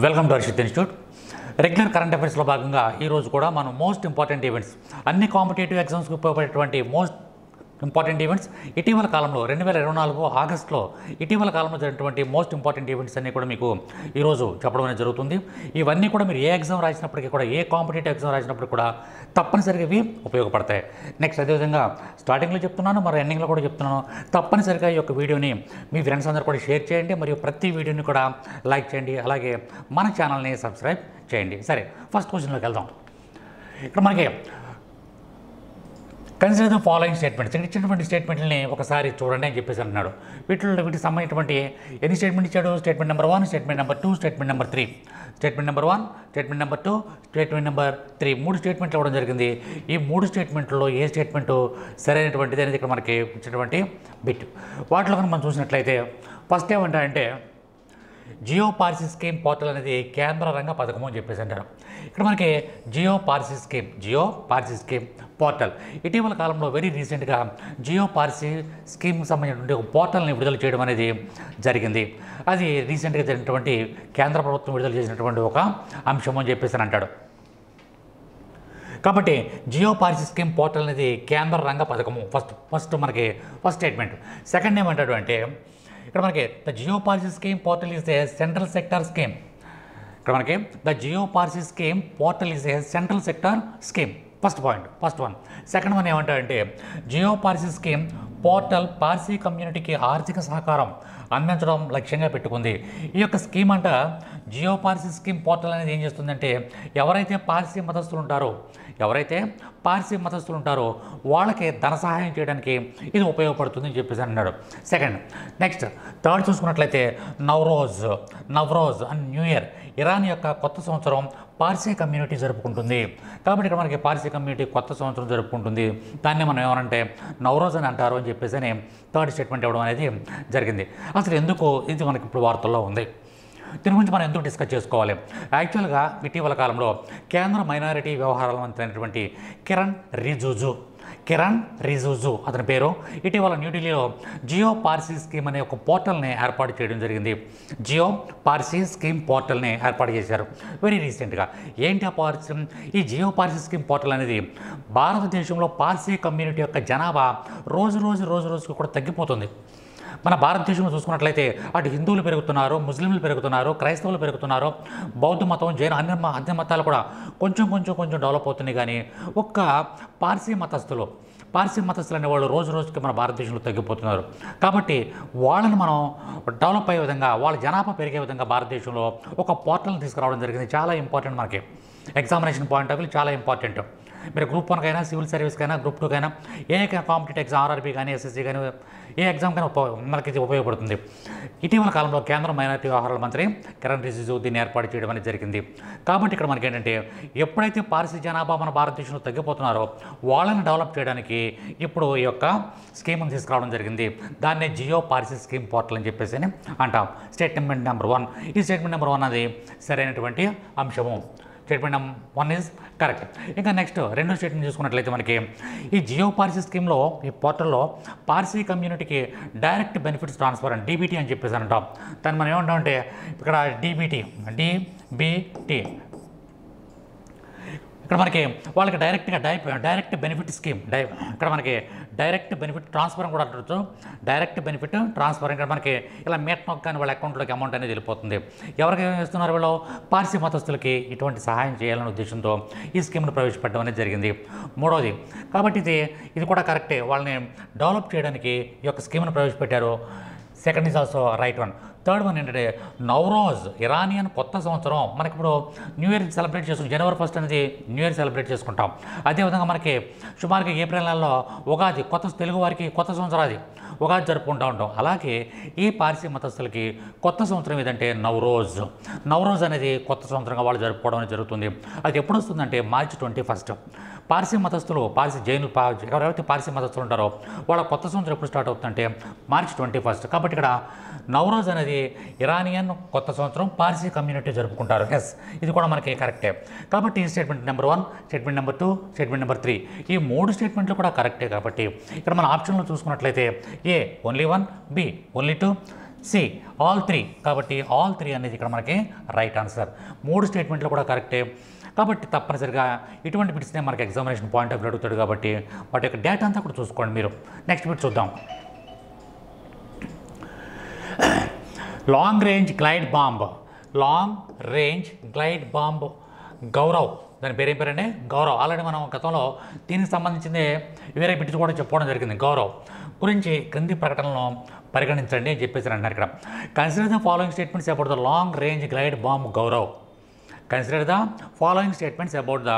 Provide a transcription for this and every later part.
Welcome to Harshit institute. Regular current అఫైర్స్లో భాగంగా ఈరోజు కూడా మనం మోస్ట్ ఇంపార్టెంట్ ఈవెంట్స్, అన్ని కాంపిటేటివ్ ఎగ్జామ్స్కి ఉపయోగపడేటువంటి మోస్ట్ ఇంపార్టెంట్ ఈవెంట్స్ ఇటీవల కాలంలో 2024 ఆగస్టులో ఇటీవల కాలంలో జరిగినటువంటి మోస్ట్ ఇంపార్టెంట్ ఈవెంట్స్ అన్నీ కూడా మీకు ఈరోజు చెప్పడం అనేది జరుగుతుంది. ఇవన్నీ కూడా మీరు ఏ ఎగ్జామ్ రాసినప్పటికీ కూడా, ఏ కాంపిటేటివ్ ఎగ్జామ్ రాసినప్పటికీ కూడా తప్పనిసరిగా ఇవి ఉపయోగపడతాయి. నెక్స్ట్ అదేవిధంగా స్టార్టింగ్లో చెప్తున్నాను, మరి ఎండింగ్లో కూడా చెప్తున్నాను, తప్పనిసరిగా ఈ యొక్క వీడియోని మీ ఫ్రెండ్స్ అందరూ కూడా షేర్ చేయండి, మరియు ప్రతి వీడియోని కూడా లైక్ చేయండి, అలాగే మన ఛానల్ని సబ్స్క్రైబ్ చేయండి. సరే, ఫస్ట్ క్వశ్చన్లోకి వెళ్దాం. ఇక్కడ మనకి కన్సిడర్ ద ఫాలోయింగ్ స్టేట్మెంట్స్, ఇక్కడ ఇచ్చినటువంటి స్టేట్మెంట్ని ఒకసారి చూడండి అని చెప్పేసి అంటున్నాడు. వీటికి సంబంధించినటువంటి ఎన్ని స్టేట్మెంట్ ఇచ్చాడు? Statement number 1, statement number 2, statement number 3. Statement number 1, statement number 2, statement number 3, 3 స్టేట్మెంట్లు ఇవ్వడం జరిగింది. ఈ 3 స్టేట్మెంట్లో ఏ స్టేట్మెంటు సరైనటువంటిది అనేది ఇక్కడ మనకి ఇచ్చినటువంటి బిట్. వాటిలో కనుక మనం చూసినట్లయితే ఫస్ట్ ఏమంటారంటే జియో పాలసీ స్కీమ్ పోర్టల్ అనేది కేంద్ర రంగ పథకము అని చెప్పేసి అంటారు. ఇక్కడ మనకి జియో పాలసీ స్కీమ్ పోర్టల్ ఇటీవల కాలంలో వెరీ రీసెంట్గా జియో పాలసీ స్కీమ్కి సంబంధించినటువంటి ఒక పోర్టల్ని విడుదల చేయడం అనేది జరిగింది. అది రీసెంట్గా జరిగినటువంటి కేంద్ర ప్రభుత్వం విడుదల చేసినటువంటి ఒక అంశం అని చెప్పేసి అంటాడు. కాబట్టి జియో పాలసీ స్కీమ్ పోర్టల్ అనేది కేంద్ర రంగ పథకము ఫస్ట్ స్టేట్మెంట్. సెకండ్ ఏమంటాడు అంటే ఇక్కడ మనకి the Jiyo Parsi scheme portal is a central sector scheme. ఇక్కడ మనకి the Jiyo Parsi scheme portal is a central sector scheme. First one. Second one ఏమంటారంటే జియో పాలసీ స్కీమ్ పోర్టల్ పార్సీ కమ్యూనిటీకి ఆర్థిక సహకారం అందించడం లక్ష్యంగా పెట్టుకుంది. ఈ యొక్క స్కీమ్ అంట జియో పాలసీ స్కీమ్ పోర్టల్ అనేది ఏం చేస్తుందంటే ఎవరైతే పార్సీ మతస్థులు ఉంటారో వాళ్ళకి ధన సహాయం చేయడానికి ఇది ఉపయోగపడుతుంది అని చెప్పేసి అన్నాడు. సెకండ్. నెక్స్ట్ థర్డ్ చూసుకున్నట్లయితే Navroz and new year, Iran యొక్క కొత్త సంవత్సరం పార్సీ కమ్యూనిటీ జరుపుకుంటుంది. కాబట్టి ఇక్కడ మనకి పార్సీ కమ్యూనిటీ కొత్త సంవత్సరం జరుపుకుంటుంది, దాన్ని మనం ఏమనంటే నవ్రోజ్ అని అంటారు అని చెప్పేసి థర్డ్ స్టేట్మెంట్ ఇవ్వడం అనేది జరిగింది. అసలు ఎందుకు ఇది మనకి ఇప్పుడు వార్తల్లో ఉంది, దీని గురించి మనం ఎందుకు డిస్కస్ చేసుకోవాలి? యాక్చువల్గా ఇటీవల కాలంలో కేంద్ర మైనారిటీ వ్యవహారాల మంత్రి అయినటువంటి కిరణ్ రిజిజు అతని పేరు ఇటీవల న్యూఢిల్లీలో జియో పాలసీ స్కీమ్ అనే ఒక పోర్టల్ని ఏర్పాటు చేయడం జరిగింది. జియో పాలసీ స్కీమ్ పోర్టల్ని ఏర్పాటు చేశారు వెరీ రీసెంట్గా. ఏంటి ఆ పాలసీ? ఈ జియో పాలసీ స్కీమ్ పోర్టల్ అనేది భారతదేశంలో పాలసీ కమ్యూనిటీ యొక్క జనాభా రోజుకు కూడా తగ్గిపోతుంది. మన భారతదేశంలో చూసుకున్నట్లయితే అటు హిందువులు పెరుగుతున్నారు, ముస్లింలు పెరుగుతున్నారు, క్రైస్తవులు పెరుగుతున్నారు, బౌద్ధ మతం, జైన అన్ని మతాలు కూడా కొంచెం డెవలప్ అవుతున్నాయి. కానీ ఒక్క పార్సీ మతస్థులు అనే వాళ్ళు రోజుకి మన భారతదేశంలో తగ్గిపోతున్నారు. కాబట్టి వాళ్ళని మనం డెవలప్ అయ్యే విధంగా, వాళ్ళ జనాభా పెరిగే విధంగా భారతదేశంలో ఒక పోర్టల్ని తీసుకురావడం జరిగింది. చాలా ఇంపార్టెంట్, మనకి ఎగ్జామినేషన్ పాయింట్ ఆఫ్ వ్యూ చాలా ఇంపార్టెంట్. మీరు గ్రూప్ 1 కైనా, సివిల్ సర్వీస్కైనా, గ్రూప్ 2 కైనా, ఏ కాంపిటేటివ్ ఎగ్జామ్ ఆర్ఆర్బీ కానీ, ఎస్ఎస్సీ కానీ, ఏ ఎగ్జామ్కైనా మనకి ఇది ఉపయోగపడుతుంది. ఇటీవల కాలంలో కేంద్ర మైనారిటీ వ్యవహారాల మంత్రి కిరణ్ రిజిజు దీన్ని ఏర్పాటు చేయడం అనేది జరిగింది. కాబట్టి ఇక్కడ మనకి ఏంటంటే ఎప్పుడైతే పార్సీ జనాభా మన భారతదేశంలో తగ్గిపోతున్నారో వాళ్ళని డెవలప్ చేయడానికి ఇప్పుడు ఈ యొక్క స్కీమ్ని తీసుకురావడం జరిగింది. దాన్నే జియో పాలసీ స్కీమ్ పోర్టల్ అని చెప్పేసి అంటాం. స్టేట్మెంట్ నెంబర్ 1, ఈ స్టేట్మెంట్ నెంబర్ 1 అది సరైనటువంటి అంశము. Statement number 1 is correct. ఇంకా నెక్స్ట్ రెండో స్టేట్మెంట్ చూసుకున్నట్లయితే మనకి ఈ జియో పాలసీ స్కీమ్లో, ఈ పోర్టల్లో పార్సీ కమ్యూనిటీకి డైరెక్ట్ బెనిఫిట్స్ ట్రాన్స్ఫర్ అని డీబీటీ అని చెప్పేసి అంటాం. దాన్ని మనం ఏమంటామంటే ఇక్కడ డీబీటీ ఇక్కడ మనకి వాళ్ళకి డైరెక్ట్ బెనిఫిట్ స్కీమ్, ఇక్కడ మనకి డైరెక్ట్ బెనిఫిట్ ట్రాన్స్ఫర్ కూడా అంటారు. డైరెక్ట్ బెనిఫిట్ ట్రాన్స్ఫర్ ఇక్కడ మనకి ఇలా మేట్ నొక్కని వాళ్ళ అకౌంట్లోకి అమౌంట్ అనేది వెళ్ళిపోతుంది. ఎవరికి వేస్తున్నారు? వీళ్ళు పార్సీ మతస్థులకి ఇటువంటి సహాయం చేయాలనే ఉద్దేశంతో ఈ స్కీమ్ను ప్రవేశపెట్టడం అనేది జరిగింది. మూడవది, కాబట్టి ఇది కూడా కరెక్టే, వాళ్ళని డెవలప్ చేయడానికి ఈ యొక్క స్కీమ్ను ప్రవేశపెట్టారు. Second is also right one. Third one ఏంటంటే నవ్రోజ్, ఇరానియన్ కొత్త సంవత్సరం. మనకి ఇప్పుడు న్యూ ఇయర్ సెలబ్రేట్ చేసుకుంటాం, January 1 అనేది న్యూ ఇయర్ సెలబ్రేట్ చేసుకుంటాం. అదేవిధంగా మనకి సుమారుగా ఏప్రిల్ నెలలో ఉగాది, తెలుగు వారికి కొత్త సంవత్సరం, అది ఉగాది జరుపుకుంటూ ఉంటాం. అలాగే ఈ పార్సీ మతస్థులకి కొత్త సంవత్సరం ఏదంటే నవ్రోజ్ అనేది కొత్త సంవత్సరంగా వాళ్ళు జరుపుకోవడం అనేది జరుగుతుంది. అది ఎప్పుడు వస్తుందంటే March 21. పార్సీ మతస్థులు, ఎవరైతే పార్సీ మతస్థులు ఉంటారో వాళ్ళ కొత్త సంవత్సరం ఎప్పుడు స్టార్ట్ అవుతుందంటే March 21. కాబట్టి ఇక్కడ నవ్రోజ్ అనేది ఇరానియన్ కొత్త సంవత్సరం, పార్సీ కమ్యూనిటీ జరుపుకుంటారు. ఎస్, ఇది కూడా మనకి కరెక్టే. కాబట్టి statement number 1, statement number 2, statement number 3 ఈ 3 స్టేట్మెంట్లు కూడా కరెక్టే. కాబట్టి ఇక్కడ మన ఆప్షన్లో చూసుకున్నట్లయితే A only 1, B only 2, C all three. కాబట్టి ఆల్ త్రీ అనేది ఇక్కడ మనకి రైట్ ఆన్సర్. 3 స్టేట్మెంట్లు కూడా కరెక్టే. కాబట్టి తప్పనిసరిగా ఇటువంటి బిట్స్నే మనకి ఎగ్జామినేషన్ పాయింట్ ఆఫ్ వ్యూ అడుగుతాడు. కాబట్టి వాటి యొక్క డేటా అంతా కూడా చూసుకోండి మీరు. నెక్స్ట్ బిట్ చూద్దాం. Long range glide bomb, long range glide bomb Gaurav, దాని పేరేం పేరండి గౌరవ్. ఆల్రెడీ మనం గతంలో దీనికి సంబంధించింది వేరే బిట్స్ కూడా చెప్పుకోవడం జరిగింది. గౌరవ్ గురించి క్రింది ప్రకటనలో పరిగణించండి అని చెప్పేసి అంటున్నారు ఇక్కడ. Consider the following statements about the long range glide bomb Gaurav. Consider the following statements about the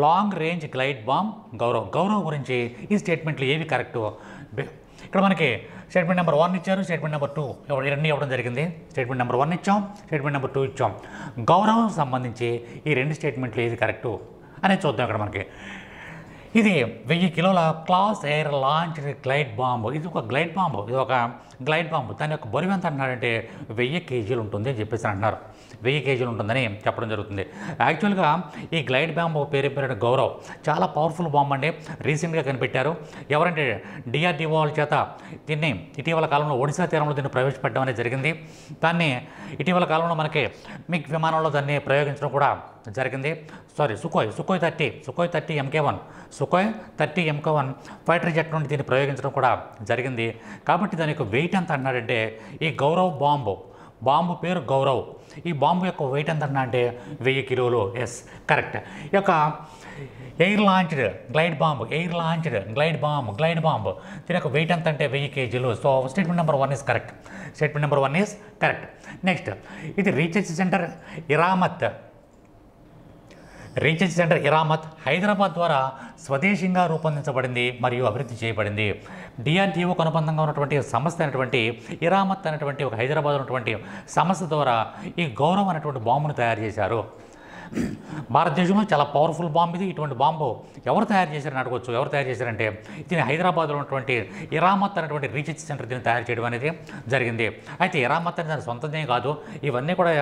long range glide bomb Gaurav. Gaurav గురించి ఈ స్టేట్మెంట్లు ఏవి కరెక్టు? ఇక్కడ మనకి స్టేట్మెంట్ నెంబర్ 1 ఇచ్చారు, స్టేట్మెంట్ నెంబర్ 2 ఇవన్నీ ఇవ్వడం జరిగింది. స్టేట్మెంట్ నెంబర్ 1 ఇచ్చాం, స్టేట్మెంట్ నెంబర్ 2 ఇచ్చాం. గౌరవ్ సంబంధించి ఈ 2 స్టేట్మెంట్లు ఏది కరెక్టు అనేది చూద్దాం. ఇక్కడ మనకి ఇది 1000 కిలోల class air launch glide bomb. ఇది ఒక గ్లైడ్ బాంబు, ఇది ఒక గ్లైడ్ బాంబు. దాని యొక్క బరువు ఎంత అంటున్నాడంటే 1000 కేజీలు ఉంటుంది అని చెప్పేసి అంటున్నారు. 1000 కేజీలు ఉంటుందని చెప్పడం జరుగుతుంది. యాక్చువల్గా ఈ గ్లైడ్ బాంబు పేరు గౌరవ్ చాలా పవర్ఫుల్ బాంబు అండి. రీసెంట్గా కనిపెట్టారు. ఎవరంటే డిఆర్డిఓ వాళ్ళ చేత దీన్ని ఇటీవల కాలంలో ఒడిశా తీరంలో దీన్ని ప్రవేశపెట్టడం అనేది జరిగింది. దాన్ని ఇటీవల కాలంలో మనకి మిగ్ విమానంలో దాన్ని ప్రయోగించడం కూడా జరిగింది. Sukhoi 30 MK1 Sukhoi 30 MK1 fighter jet నుండి దీన్ని ప్రయోగించడం కూడా జరిగింది. కాబట్టి దాని యొక్క వెయిట్ ఎంత అన్నాడంటే ఈ గౌరవ్ బాంబు పేరు గౌరవ్. ఈ బాంబు యొక్క వెయిట్ ఎంత అన్నా అంటే 1000 కిలోలు. Yes correct. ఈ యొక్క ఎయిర్ లాంచ్డ్ గ్లైడ్ బాంబ్ దీని యొక్క వెయిట్ ఎంత అంటే 1000 కేజీలు. So statement number 1 is correct. Statement number 1 is correct. Next ఇది రీసెర్చ్ సెంటర్ ఇరామత్ హైదరాబాద్ ద్వారా స్వదేశీయంగా రూపొందించబడింది మరియు అభివృద్ధి చేయబడింది. డిఆర్డిఓకు అనుబంధంగా ఉన్నటువంటి సంస్థ అయినటువంటి ఇరామత్ అనేటువంటి ఒక హైదరాబాద్ ఉన్నటువంటి సంస్థ ద్వారా ఈ గౌరవ్ అనేటువంటి బాంబును తయారు చేశారు. భారతదేశంలో చాలా పవర్ఫుల్ బాంబు ఇది. ఇటువంటి బాంబు ఎవరు తయారు చేశారని అడగవచ్చు. ఎవరు తయారు చేశారంటే దీన్ని హైదరాబాద్లో ఉన్నటువంటి ఇరామత్ అనేటువంటి రీసెర్చ్ సెంటర్ దీన్ని తయారు చేయడం అనేది జరిగింది. అయితే ఇరామత్ అనేది దాని సొంతమే కాదు. ఇవన్నీ కూడా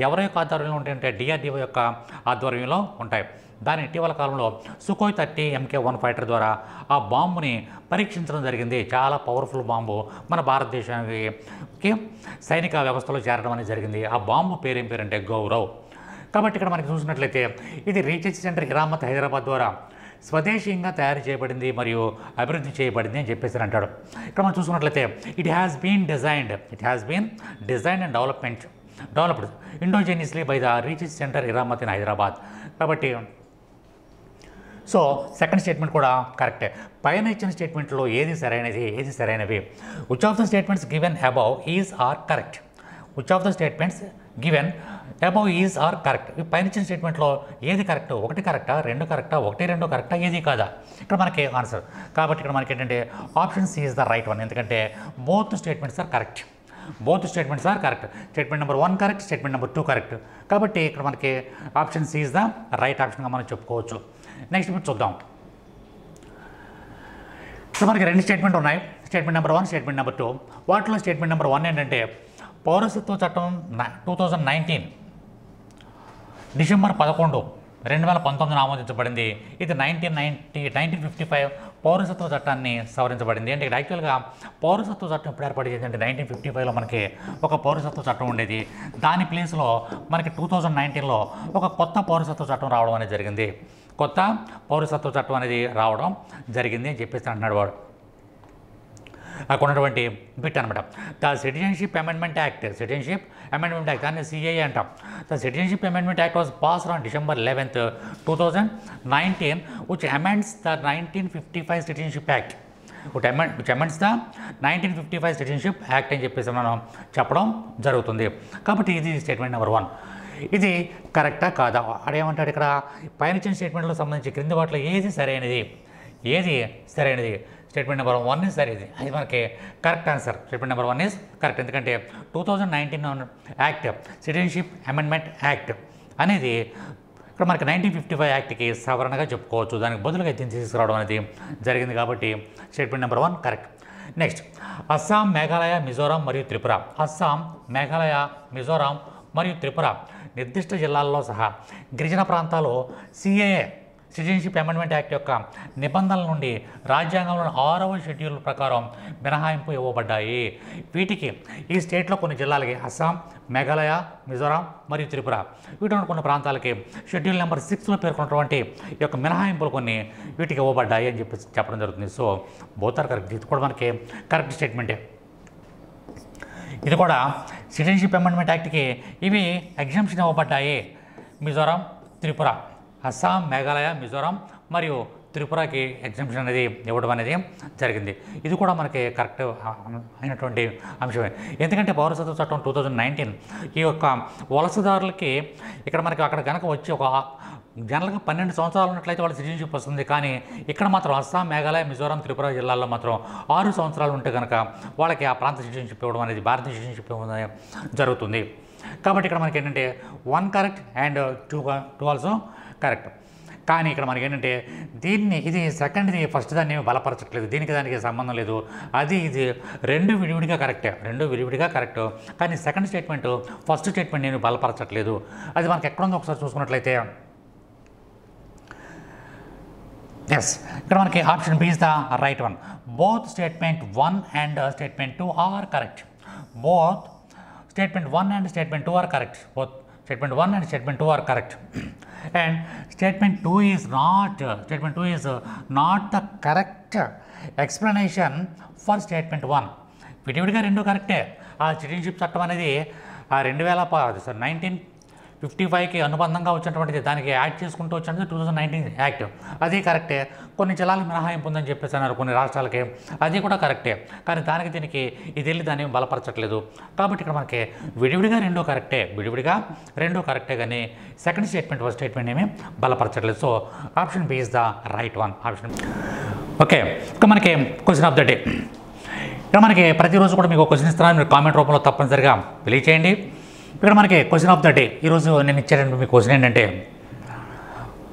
ఎవరి యొక్క ఆధ్వర్యంలో ఉంటాయంటే డిఆర్డిఓ యొక్క ఆధ్వర్యంలో ఉంటాయి. దాని ఇటీవల కాలంలో సుఖోయ్ 30 MK1 ఫైటర్ ద్వారా ఆ బాంబుని పరీక్షించడం జరిగింది. చాలా పవర్ఫుల్ బాంబు మన భారతదేశానికి సైనిక వ్యవస్థలో చేరడం అనేది జరిగింది. ఆ బాంబు పేరేం పేరంటే గౌరవ్. కాబట్టి ఇక్కడ మనకి చూసినట్లయితే ఇది రీసెర్చ్ సెంటర్ ఇరామత్ హైదరాబాద్ ద్వారా స్వదేశీయంగా తయారు చేయబడింది మరియు అభివృద్ధి చేయబడింది అని చెప్పేసి అంటాడు. ఇక్కడ మనం చూసుకున్నట్లయితే it has been designed and developed indigenously by the research centre ఇరామత్ ఇన్ హైదరాబాద్. కాబట్టి సో సెకండ్ స్టేట్మెంట్ కూడా కరెక్టే. పైన ఇచ్చిన స్టేట్మెంట్లో ఏది సరైనవి? Which of the statements given above is are correct? Which of the statements given above is are correct? ఈ పైన ఇచ్చిన స్టేట్మెంట్లో ఏది కరెక్ట్? 1 కరెక్టా, 2 కరెక్టా, 1, 2 కరెక్టా, ఏది కాదా? ఇక్కడ మనకి ఆన్సర్. కాబట్టి ఇక్కడ మనకి ఏంటంటే option C is the right one. ఎందుకంటే both statements are correct. Statement number 1 correct, statement number 2 correct. కాబట్టి ఇక్కడ మనకి option C is the right ఆప్షన్గా మనం చెప్పుకోవచ్చు. నెక్స్ట్ బిట్ చూద్దాం. సో మనకి 2 స్టేట్మెంట్ ఉన్నాయి. Statement number 1, statement number 2. వాటిలో స్టేట్మెంట్ నెంబర్ 1 ఏంటంటే పౌరసత్వ చట్టం 2019 డిసెంబర్ 11, 2019 ఆమోదించబడింది. ఇది 1955 పౌరసత్వ చట్టాన్ని సవరించబడింది. అంటే ఇక్కడ యాక్చువల్గా పౌరసత్వ చట్టం ఎప్పుడు ఏర్పాటు చేసిందంటే 1955లో మనకి ఒక పౌరసత్వ చట్టం ఉండేది. దాని ప్లేస్లో మనకి 2019లో ఒక కొత్త పౌరసత్వ చట్టం రావడం అనేది జరిగింది. అని చెప్పేసి అంటున్నాడు వాడు. అక్కడ ఉన్నటువంటి బిట్ అనమాట. ద సిటిజన్షిప్ అమెండ్మెంట్ యాక్ట్ దాన్ని సిఏఏ అంటాం. The citizenship amendment act was passed on December 11, 2019 which amends the 1955 citizenship act which amends the 1955 citizenship act అని చెప్పేసి మనం చెప్పడం జరుగుతుంది. కాబట్టి ఇది స్టేట్మెంట్ నెంబర్ 1. ఇది కరెక్టా కాదా అదేమంటాడు ఇక్కడ పైన ఇచ్చిన స్టేట్మెంట్లో సంబంధించి క్రింది వాటిలో ఏది సరైనది? స్టేట్మెంట్ నెంబర్ 1 ఈజ్ సరైనది. అది మనకి correct answer. Statement number 1 is correct. ఎందుకంటే 2019 యాక్ట్ సిటిజన్షిప్ అమెండ్మెంట్ యాక్ట్ అనేది ఇక్కడ మనకి 1955 యాక్ట్కి సవరణగా చెప్పుకోవచ్చు. దానికి బదులుగా దీన్ని తీసుకురావడం అనేది జరిగింది. కాబట్టి statement number 1 correct. Next Assam, Meghalaya, Mizoram మరియు త్రిపుర నిర్దిష్ట జిల్లాల్లో సహా గిరిజన ప్రాంతాల్లో సిఏఏ సిటిజన్షిప్ అమెండ్మెంట్ యాక్ట్ యొక్క నిబంధనల నుండి రాజ్యాంగంలోని 6వ షెడ్యూల్ ప్రకారం మినహాయింపు ఇవ్వబడ్డాయి. వీటికి ఈ స్టేట్లో కొన్ని జిల్లాలకి అస్సాం, మేఘాలయ, మిజోరాం మరియు త్రిపుర వీటిలో కొన్ని ప్రాంతాలకి షెడ్యూల్ నెంబర్ 6లో పేర్కొన్నటువంటి ఈ యొక్క మినహాయింపులు కొన్ని వీటికి ఇవ్వబడ్డాయి అని చెప్పి చెప్పడం జరుగుతుంది. So both are correct. ఇది కూడా మనకి కరెక్ట్ స్టేట్మెంటే. ఇది కూడా సిటిజన్షిప్ అమెండ్మెంట్ యాక్ట్కి ఇవి ఎగ్జామ్షన్ ఇవ్వబడ్డాయి. మిజోరాం, త్రిపుర, అస్సాం, మేఘాలయ, మిజోరాం మరియు త్రిపురకి ఎగ్జామ్షన్ అనేది ఇవ్వడం అనేది జరిగింది. ఇది కూడా మనకి కరెక్ట్ అయినటువంటి అంశమే. ఎందుకంటే పౌరసత్వ చట్టం 2019 ఈ యొక్క వలసదారులకి ఇక్కడ మనకి అక్కడ కనుక వచ్చి ఒక జనరల్గా 12 సంవత్సరాలు ఉన్నట్లయితే వాళ్ళ సిటిజన్షిప్ వస్తుంది. కానీ ఇక్కడ మాత్రం అస్సాం, మేఘాలయ, మిజోరాం, త్రిపుర జిల్లాల్లో మాత్రం 6 సంవత్సరాలు ఉంటే కనుక వాళ్ళకి ఆ ప్రాంత సిటిజన్షిప్ ఇవ్వడం అనేది భారతీయ సిటిజన్షిప్ ఇవ్వడం జరుగుతుంది. కాబట్టి ఇక్కడ మనకి ఏంటంటే 1 కరెక్ట్ అండ్ 2 ఆల్సో కరెక్ట్. కానీ ఇక్కడ మనకి ఏంటంటే ఇది సెకండ్ది ఫస్ట్ దాన్ని బలపరచట్లేదు, దీనికి దానికి సంబంధం లేదు. ఇది రెండు విడివిడిగా కరెక్ట్. కానీ సెకండ్ స్టేట్మెంట్ ఫస్ట్ స్టేట్మెంట్ నేను బలపరచట్లేదు. అది మనకి ఎక్కడుందో ఒకసారి చూసుకున్నట్లయితే ఎస్, ఇక్కడ మనకి option B is the right one. Both statement 1 and statement 2 are correct. Both statement 1 and statement 2 are correct. Both statement 1 and statement 2 are correct. And statement 2 is not the correct explanation for statement 1. విడివిడిగా రెండు కరెక్టే. ఆ citizenship చట్టం అనేది 1955కి అనుబంధంగా వచ్చినటువంటిది, దానికి add చేసుకుంటూ వచ్చినది 2019 యాక్ట్. అది కరెక్టే. కొన్ని జిల్లాలకు మినహాయింపు ఉందని చెప్పేసి అన్నారు కొన్ని రాష్ట్రాలకి, అది కూడా కరెక్టే. కానీ దీనికి ఇది వెళ్ళి దాన్ని బలపరచట్లేదు. కాబట్టి ఇక్కడ మనకి విడివిడిగా రెండు కరెక్టే కానీ సెకండ్ స్టేట్మెంట్ ఫస్ట్ స్టేట్మెంట్ ఏమీ బలపరచట్లేదు. So option B is the right one. Option okay. ఇంకా మనకి క్వశ్చన్ ఆఫ్ ద డే. ఇక్కడ మనకి ప్రతిరోజు కూడా మీకు క్వశ్చన్ ఇస్తున్నాను, మీరు కామెంట్ రూపంలో తప్పనిసరిగా తెలియచేయండి. ఇక్కడ మనకి క్వశ్చన్ ఆఫ్ ద డే ఈరోజు నేను ఇచ్చేటటువంటి మీ క్వశ్చన్ ఏంటంటే,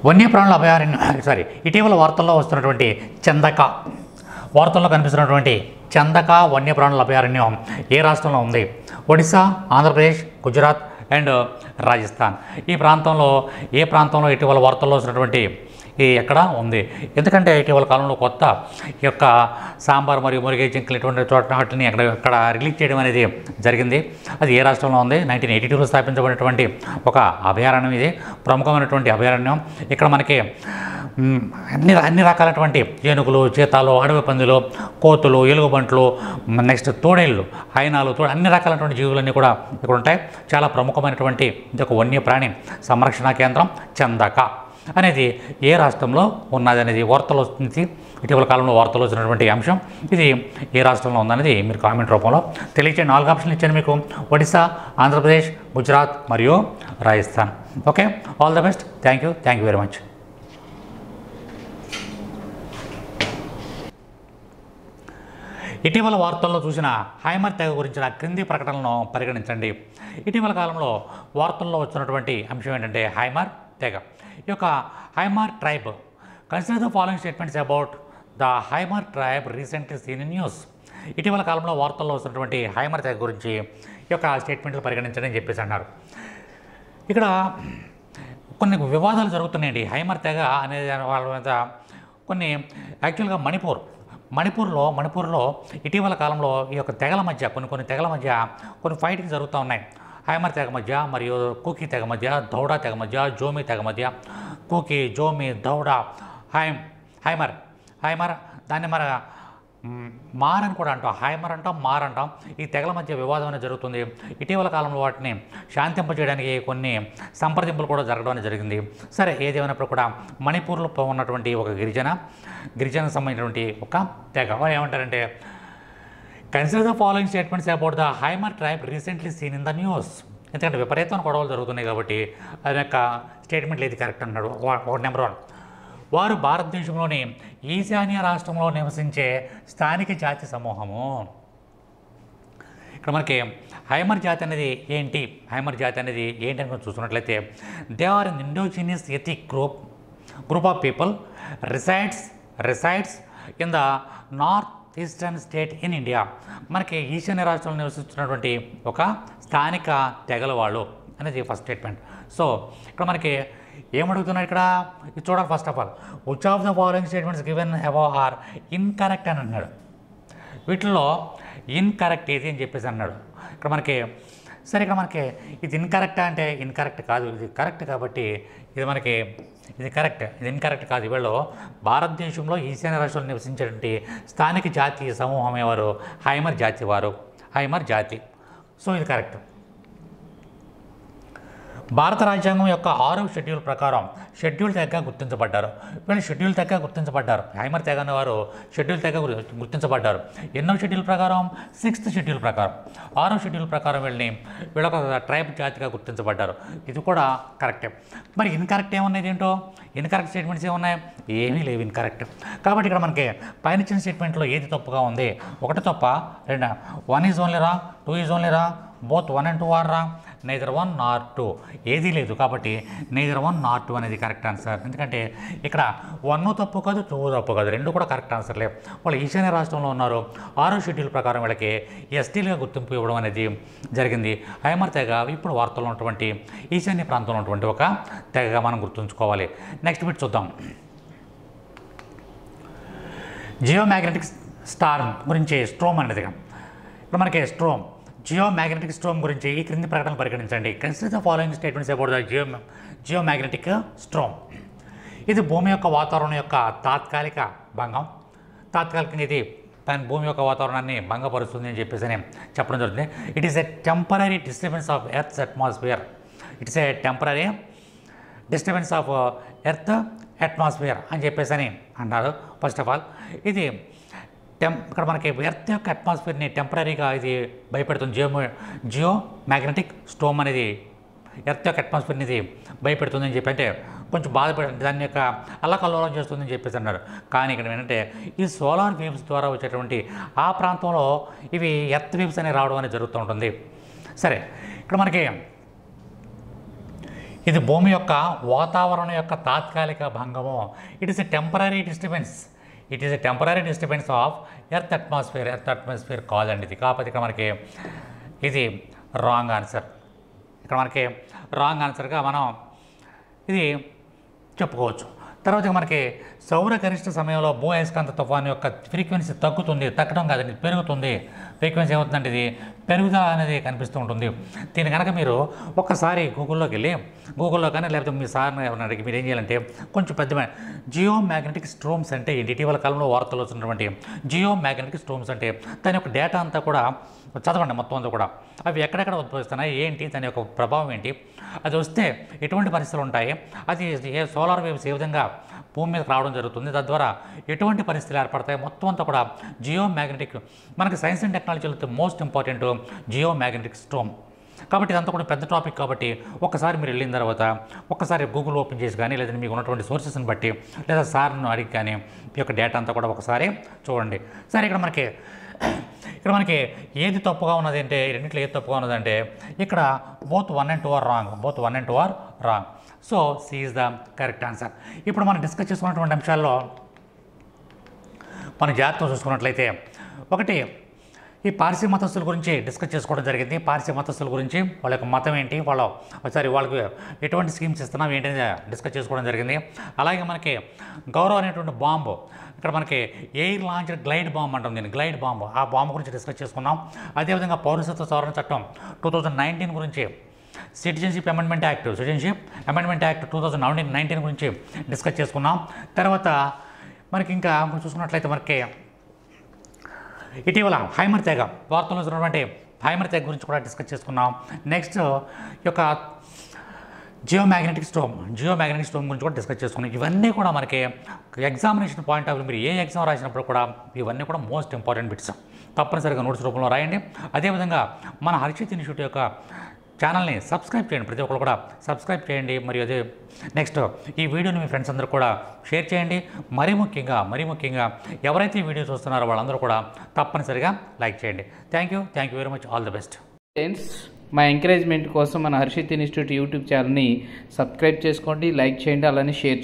వన్యప్రాణుల అభయారణ్యం ఇటీవల వార్తల్లో వస్తున్నటువంటి వార్తల్లో కనిపిస్తున్నటువంటి చందక వన్యప్రాణుల అభయారణ్యం ఏ రాష్ట్రంలో ఉంది? ఒడిశా, ఆంధ్రప్రదేశ్, గుజరాత్ అండ్ రాజస్థాన్. ఏ ప్రాంతంలో ఇటీవల వార్తల్లో వస్తున్నటువంటి ఎక్కడ ఉంది? ఎందుకంటే ఇటీవల కాలంలో కొత్త ఈ యొక్క సాంబార్ మరియు మురిగే జింకలు ఇటువంటి వాటిని అక్కడ రిలీజ్ చేయడం అనేది జరిగింది. అది ఏ రాష్ట్రంలో ఉంది? 1982లో స్థాపించబడినటువంటి ఒక అభయారణ్యం. ఇది ప్రముఖమైనటువంటి అభయారణ్యం. ఇక్కడ మనకి అన్ని రకాలైనటువంటి ఏనుగులు, చీతాలు, అడవి పందులు, కోతులు, ఎలుగుబంట్లు, నెక్స్ట్ తోడేళ్ళు, హైనాలు, అన్ని రకాలైనటువంటి జీవులన్నీ కూడా ఇక్కడ ఉంటాయి. చాలా ప్రముఖమైనటువంటి ఇది ఒక వన్యప్రాణి సంరక్షణ కేంద్రం చందక అనేది ఏ రాష్ట్రంలో ఉన్నది అనేది వార్తలు వస్తుంది. ఇటీవల కాలంలో వార్తలు వచ్చినటువంటి అంశం ఇది ఏ రాష్ట్రంలో ఉందనేది మీరు కామెంట్ రూపంలో తెలియచేయండి. 4 ఆప్షన్లు ఇచ్చాను మీకు: ఒడిశా, ఆంధ్రప్రదేశ్, గుజరాత్ మరియు Rajasthan. Okay, all the best. Thank you very much. ఇటీవల వార్తల్లో చూసిన హైమర్ తెగ గురించిన క్రింది ప్రకటనలను పరిగణించండి. ఇటీవల కాలంలో వార్తల్లో వచ్చినటువంటి అంశం ఏంటంటే హైమర్ తెగ. ఈ యొక్క Hmar tribe, consider the following statements about the Hmar tribe recently seen in news. ఇటీవల కాలంలో వార్తల్లో వస్తున్నటువంటి హైమర్ తెగ గురించి ఈ యొక్క స్టేట్మెంట్లు పరిగణించండి అని చెప్పేసి అన్నారు. ఇక్కడ కొన్ని వివాదాలు జరుగుతున్నాయండి. హైమర్ తెగ అనేది వాళ్ళ మీద కొన్ని యాక్చువల్గా మణిపూర్లో ఇటీవల కాలంలో ఈ యొక్క తెగల మధ్య కొన్ని తెగల మధ్య కొన్ని ఫైటింగ్ జరుగుతూ ఉన్నాయి. హైమర్ తెగ మధ్య మరియు కూకీ తెగ మధ్య, దౌడా తెగ మధ్య, జోమి తెగ మధ్య. కూకీ, జోమి, దౌడా, హైమర్ దాన్ని మన మార్ అని కూడా అంటాం. హైమర్ అంటాం, మార్ అంటాం. ఈ తెగల మధ్య వివాదం అనేది జరుగుతుంది. ఇటీవల కాలంలో వాటిని శాంతింపజేయడానికి కొన్ని సంప్రదింపులు కూడా జరగడం అనేది జరిగింది. సరే, ఏదేమైనప్పుడు కూడా మణిపూర్లో ఉన్నటువంటి ఒక గిరిజన సంబంధించినటువంటి ఒక తెగ వాళ్ళు ఏమంటారంటే, consider the following statements about the Hmar tribe recently seen in the news. ఎందుకంటే విపరీతమైన గొడవలు జరుగుతున్నాయి కాబట్టి అది యొక్క స్టేట్మెంట్లు ఏది కరెక్ట్ అన్నాడు. నెంబర్ 1, వారు భారతదేశంలోని ఈశాన్య రాష్ట్రంలో నివసించే స్థానిక జాతి సమూహము. ఇక్కడ మనకి హైమర్ జాతి అనేది ఏంటి అని చూసుకున్నట్లయితే, they are an indigenous ethnic group of people resides in the north eastern state in India. మనకి ఈశాన్య రాష్ట్రంలో నివసిస్తున్నటువంటి ఒక స్థానిక తెగల వాళ్ళు అనేది ఫస్ట్ స్టేట్మెంట్. సో ఇక్కడ మనకి ఏమడుగుతున్నాడు ఇక్కడ ఇది చూడాలి. First of all which of the following statements given above are incorrect అని అన్నాడు. వీటిల్లో ఇన్కరెక్ట్ ఏది అని చెప్పేసి అన్నాడు. ఇక్కడ మనకి సరే ఇక్కడ మనకి ఇది ఇన్కరెక్ట్ అంటే ఇన్కరెక్ట్ కాదు, ఇది కరెక్ట్ కాబట్టి ఇది మనకి ఇది కరెక్ట్, ఇది ఇన్కరెక్ట్ కాదు. వీళ్ళు భారతదేశంలో ఈశాన్య రాష్ట్రాల్లో నివసించేటువంటి స్థానిక జాతీయ సమూహం ఎవరు? హైమర్ జాతి వారు, హైమర్ జాతి. సో ఇది కరెక్ట్. భారత రాజ్యాంగం యొక్క 6వ షెడ్యూల్ ప్రకారం షెడ్యూల్ తెగగా గుర్తించబడ్డారు. వీళ్ళు షెడ్యూల్ తెగగా గుర్తించబడ్డారు. హైమర్ తెగ అనేవారు షెడ్యూల్ తెగ గుర్తించబడ్డారు. ఎన్నో షెడ్యూల్ ప్రకారం? 6th షెడ్యూల్ ప్రకారం. 6వ షెడ్యూల్ ప్రకారం వీళ్ళొక ట్రైబ్ జాతిగా గుర్తించబడ్డారు. ఇది కూడా కరెక్టే. మరి ఇన్కరెక్ట్ ఏమున్నాయి? ఏంటో ఇన్కరెక్ట్ స్టేట్మెంట్స్ ఏమున్నాయి? ఏమీ లేవు ఇన్కరెక్ట్. కాబట్టి ఇక్కడ మనకి పైన ఇచ్చిన స్టేట్మెంట్లో ఏది తప్పుగా ఉంది? 1 తప్ప, 2 1 is only wrong, 2 is only wrong, both 1 and 2 are wrong, neither 1 nor 2 ఏది లేదు. కాబట్టి neither 1 nor 2 అనేది కరెక్ట్ ఆన్సర్. ఎందుకంటే ఇక్కడ 1 తప్పు కాదు, 2 తప్పు కాదు, రెండు కూడా కరెక్ట్ ఆన్సర్లే. వాళ్ళు ఈశాన్య రాష్ట్రంలో ఉన్నారు. 6వ షెడ్యూల్ ప్రకారం వీళ్ళకి ఎస్టీలుగా గుర్తింపు ఇవ్వడం అనేది జరిగింది. హైమర్ తెగ ఇప్పుడు వార్తల్లో ఉన్నటువంటి ఈశాన్య ప్రాంతంలో ఉన్నటువంటి ఒక తెగగా మనం గుర్తుంచుకోవాలి. నెక్స్ట్ బిట్ చూద్దాం. జియోమాగ్నెటిక్ స్టార్మ్ గురించి స్ట్రోమ్ అనేది ఇప్పుడు మనకి జియోమాగ్నెటిక్ స్ట్రోమ్ గురించి ఈ క్రింది ప్రకటనలు పరిగణించండి. Consider the following statements about the geomagnetic storm. ఇది భూమి యొక్క వాతావరణం యొక్క తాత్కాలిక భంగం. తాత్కాలికంగా ఇది భూమి యొక్క వాతావరణాన్ని భంగపరుస్తుంది అని చెప్పేసి చెప్పడం జరుగుతుంది. It is a temporary disturbance of earth's atmosphere. It's a temporary disturbance of earth atmosphere అని చెప్పేసి అన్నారు. ఫస్ట్ ఆఫ్ ఆల్ ఇది ఇక్కడ మనకి ఎర్త్ యొక్క అట్మాస్ఫియర్ని టెంపరీగా ఇది భయపెడుతుంది. జియో మ్యాగ్నెటిక్ స్టోమ్ అనేది ఎర్త్ యొక్క అట్మాస్ఫియర్ని ఇది భయపెడుతుంది అని చెప్పి, అంటే కొంచెం బాధపడి దాని యొక్క అల్లకల్లోలం చేస్తుందని చెప్పేసి అన్నారు. కానీ ఇక్కడ ఏంటంటే ఈ సోలార్ వేవ్స్ ద్వారా వచ్చేటువంటి ఆ ప్రాంతంలో ఇవి ఎర్త్ వేవ్స్ అనేవి రావడం అనేది జరుగుతూ ఉంటుంది. సరే ఇక్కడ మనకి ఇది భూమి యొక్క వాతావరణం యొక్క తాత్కాలిక భంగము. It is a temporary disturbance. It is a temporary disturbance of earth atmosphere కాదండి ఇది. కాకపోతే ఇక్కడ మనకి ఇది రాంగ్ ఆన్సర్. ఇక్కడ మనకి రాంగ్ ఆన్సర్గా మనం ఇది చెప్పుకోవచ్చు. తర్వాత మనకి సౌర గరిష్ట సమయంలో భూ అయస్కాంత తుఫాను యొక్క ఫ్రీక్వెన్సీ తగ్గడం కాదండి, పెరుగుతుంది. ఫ్రీక్వెన్సీ ఏమవుతుందంటే ఇది పెరుగుదల అనేది కనిపిస్తూ ఉంటుంది. దీని కనుక మీరు ఒక్కసారి గూగుల్లో కానీ లేకపోతే మీ సార్ని ఎవరైనా అడిగి మీరు ఏం చేయాలంటే కొంచెం పెద్ద జియోమాగ్నెటిక్ స్ట్రోమ్స్ అంటే ఏంటి, ఇటీవల కాలంలో వార్తలు వచ్చినటువంటి జియోమాగ్నెటిక్ స్ట్రోమ్స్ అంటే దాని యొక్క డేటా అంతా కూడా చదవండి మొత్తం అంతా కూడా. అవి ఎక్కడెక్కడ ఉద్భవిస్తున్నాయి, ఏంటి, దాని యొక్క ప్రభావం ఏంటి, అది వస్తే ఎటువంటి పరిస్థితులు ఉంటాయి, అది సోలార్ వేవ్స్ ఏ విధంగా భూమి మీదకి రావడం జరుగుతుంది, తద్వారా ఎటువంటి పరిస్థితులు ఏర్పడతాయి, మొత్తం అంతా కూడా జియోమాగ్నెటిక్ మనకి సైన్స్ అండ్ టెక్నాలజీలో మోస్ట్ ఇంపార్టెంట్ జియోమాగ్నెటిక్ స్ట్రోమ్. కాబట్టి ఇదంతా కూడా పెద్ద టాపిక్. కాబట్టి ఒక్కసారి మీరు వెళ్ళిన తర్వాత ఒక్కసారి గూగుల్ ఓపెన్ చేసి కానీ లేదా మీకు ఉన్నటువంటి సోర్సెస్ని బట్టి లేదా సార్ను అడిగి కానీ ఈ యొక్క డేటా అంతా కూడా ఒకసారి చూడండి. సరే ఇక్కడ మనకి ఏది తప్పుగా ఉన్నది అంటే రెండింటిలో ఏది తప్పుగా ఉన్నదంటే ఇక్కడ both 1 and 2 are wrong. So C is the correct answer. ఇప్పుడు మనం డిస్కస్ చేసుకున్నటువంటి అంశాల్లో మనం జాగ్రత్తగా చూసుకున్నట్లయితే ఒకటి ఈ పార్సీ మతస్థుల గురించి డిస్కస్ చేసుకోవడం జరిగింది. పార్సీ మతస్థుల గురించి వాళ్ళ యొక్క మతం ఏంటి, వాళ్ళకి ఎటువంటి స్కీమ్స్ ఇస్తున్నాం ఏంటనేది డిస్కస్ చేసుకోవడం జరిగింది. అలాగే మనకి గౌరవ్ అనేటువంటి బాంబు, ఇక్కడ మనకి ఎయిర్ లాంచ్డ్ గ్లైడ్ బాంబ్ అంటాం దీన్ని, గ్లైడ్ బాంబు, ఆ బాంబు గురించి డిస్కస్ చేసుకున్నాం. అదేవిధంగా పౌరసత్వ సవరణ చట్టం 2019 గురించి, సిటిజన్షిప్ అమెండ్మెంట్ యాక్ట్ 2019 గురించి డిస్కస్ చేసుకున్నాం. తర్వాత మనకి ఇంకా చూసుకున్నట్లయితే మనకి ఇటీవల హైమర్ తెగ వార్తల్లో ఉన్నటువంటి హైమర్ తెగ గురించి కూడా డిస్కస్ చేసుకున్నాం. నెక్స్ట్ యొక్క జియోమాగ్నెటిక్ స్టోమ్ గురించి కూడా డిస్కస్ చేసుకున్నాం. ఇవన్నీ కూడా మనకి ఎగ్జామినేషన్ పాయింట్ ఆఫ్ వ్యూ మీరు ఏ ఎగ్జామ్ రాసినప్పుడు కూడా ఇవన్నీ కూడా మోస్ట్ ఇంపార్టెంట్ బిట్స్. తప్పనిసరిగా నోట్స్ రూపంలో రాయండి. అదేవిధంగా మన హర్షిత్ ఇన్స్టిట్యూట్ యొక్క ఛానల్ని సబ్స్క్రైబ్ చేయండి, ప్రతి ఒక్కరు కూడా సబ్స్క్రైబ్ చేయండి. మరియు అదే నెక్స్ట్ ఈ వీడియోని మీ ఫ్రెండ్స్ అందరూ కూడా షేర్ చేయండి. మరీ ముఖ్యంగా ఎవరైతే ఈ వీడియో చూస్తున్నారో వాళ్ళందరూ కూడా తప్పనిసరిగా లైక్ చేయండి. Thank you very much, all the best. Friends, మా ఎంకరేజ్మెంట్ కోసం మన హర్షిత్ ఇన్స్టిట్యూట్ యూట్యూబ్ ఛానల్ని సబ్స్క్రైబ్ చేసుకోండి, లైక్ చేయండి, అలానే షేర్ చేయండి.